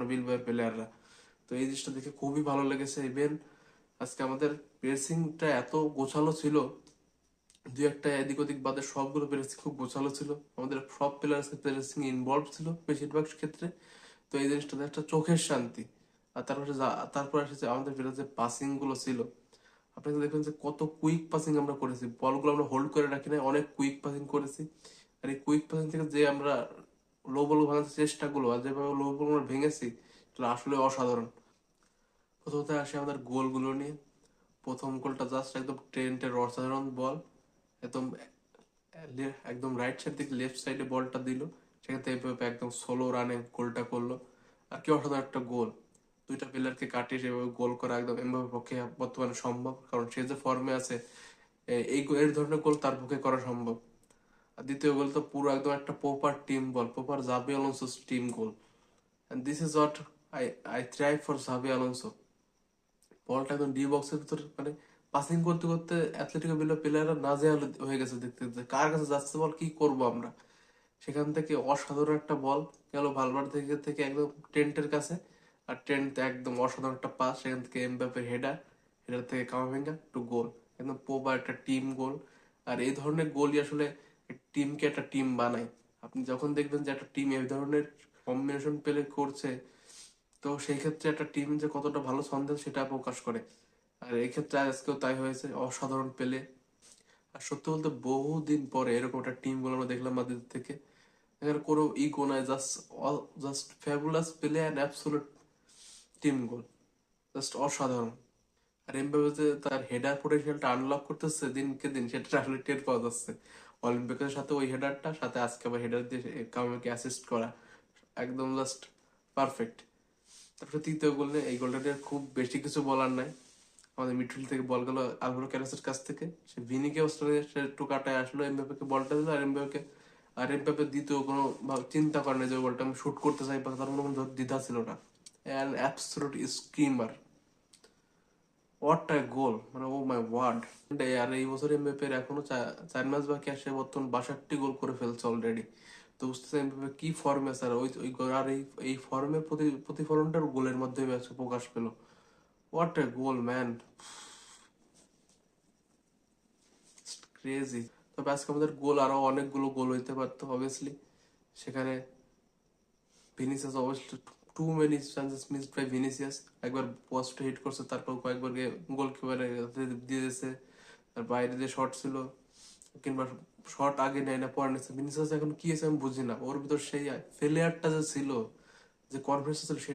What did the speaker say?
বিলবাওয়ের প্লেয়াররা। তো এই জিনিসটা দেখে খুবই ভালো লেগেছে। ইভেন আজকে আমাদের প্রেসিংটা এত গোছালো ছিল, দুই একটা এদিক ওদিক বাদে সবগুলো প্রেসিং খুব গোছালো ছিল। আমাদের সব প্লেয়ার প্রেসিং ইনভলভ ছিল বেশিরভাগ ক্ষেত্রে। তো এই জিনিসটা একটা চোখের শান্তি। আর তারপর এসেছে আমাদের যে পাসিং গুলো ছিল, আপনাকে দেখবেন যে কত কুইক পাসিং আমরা করেছি, বলগুলো আমরা হোল্ড করে রাখি না, অনেক কুইক পাসিং করেছি। আর এই কুইক পাসিং থেকে যে আমরা লো বল ভাঙার চেষ্টাগুলো আর যেভাবে লো বল আমরা ভেঙেছি, এটা আসলে অসাধারণ। প্রথমত আসে আমাদের গোলগুলো নিয়ে। প্রথম গোলটা জাস্ট একদম ট্রেন্টের অসাধারণ বল, একদম একদম রাইট সাইড থেকে লেফট সাইডে বলটা দিল, সেখান থেকে এভাবে একদম সোলো রানে গোলটা করলো। আর কি অসাধারণ একটা গোল! দুইটা প্লেয়ারকে কাটিয়ে সেভাবে গোল করা একদম এমবাপ্পের পক্ষে বর্তমানে সম্ভব, কারণ সে যে ফর্মে আছে, এর ধরনের গোল তার পক্ষে করা সম্ভব। আর দ্বিতীয় গোল তো পুরো একদম একটা প্রপার টিম বল, প্রপার জাভি Alonso team goal. And this is what I I thrive for জাভি আলোনসো। বলটা একদম ডি বক্সের ভিতর, মানে পাসিং করতে করতে অ্যাথলেটিকো বিলবাও প্লেয়াররা নাজেহাল হয়ে গেছে, দেখতে দেখতে কার কাছে যাচ্ছে বল, কি করব আমরা। সেখান থেকে অসাধারণ একটা বল গেল ভালভার্দে থেকে থেকে একদম টেন্টের কাছে। আর টেন্ট একদম অসাধারণ একটা পাস, সেখান থেকে এমবাপ্পের হেডার, হেডার থেকে কামাভিঙ্গা টু গোল। একদম পোবা একটা টিম গোল। আর এই ধরনের গোলই আসলে টিমকে একটা টিম বানায়। আপনি যখন দেখবেন যে একটা টিম এই ধরনের কম্বিনেশন প্লে করছে, তো সেই ক্ষেত্রে একটা টিম যে কতটা ভালো ছন্দে সেটা প্রকাশ করে। আর এই ক্ষেত্রে আজকেও তাই হয়েছে, অসাধারণ পেলে। আর সত্যি বলতে বহুদিন পরে এরকম একটা টিম গোল আমরা দেখলাম মাদ্রিদ থেকে। এখানে কোনো ইগো নাই, just just fabulous play and absolute team goal, just অসাধারণ। আর এমবাপ্পে যে তার হেডার পোটেনশিয়ালটা আনলক করতেছে দিনকে দিন, সেটা আসলে টের পাওয়া যাচ্ছে। অলিম্পিকের সাথে ওই হেডারটা, সাথে আজকে আবার হেডার দিয়ে কামাকে অ্যাসিস্ট করা, একদম জাস্ট পারফেক্ট। তারপরে তৃতীয় গোল নিয়ে, এই গোলটা নিয়ে খুব বেশি কিছু বলার নাই। আমাদের মিডফিল্ড থেকে বল গেল আলভারো ক্যারাসের কাছ থেকে, সে ভিনিকে সে একটু কাটায় আসলো, এমবাপ্পেকে বলটা দিল, আর এমবাপ্পে দ্বিতীয় কোনো চিন্তা করে না যে বলটা আমি শুট করতে চাই, বা তার কোনো দ্বিধা ছিল না। অ্যান অ্যাবসলিউট স্ক্রিমার, হোয়াট আ গোল, মানে ও মাই ওয়ার্ড। আর এই বছর এমবাপ্পের এখনো 4 ম্যাচ বাকি, আর সে বর্তমান 62 গোল করে ফেলছে অলরেডি। তো বুঝতেছে এমবাপ্পে কি ফর্মে স্যার, আর এই ফর্মের প্রতিফলনটার গোলের মাধ্যমে প্রকাশ পেল। What a goal man, crazy. তবে আজকে আমাদের গোল আরো অনেকগুলো গোল হইতে পারতো অবভিয়াসলি। সেখানে ভিনিসিয়াস অবশ্যই, too many chances missed by Vinicius. একবার পোস্টে হিট করছে, তারপর কয়েকবার গোলকিপারে দিয়ে দিয়েছে। আর বাইরে যে শট ছিল, কিংবা শট আগে নেয় না পরে নিচ্ছে, ভিনিসিয়াস এখন কি আছে আমি বুঝি না। ওর ভিতর সেই ফেলিয়ারটা যে ছিল, যে কনফিডেন্স ছিল,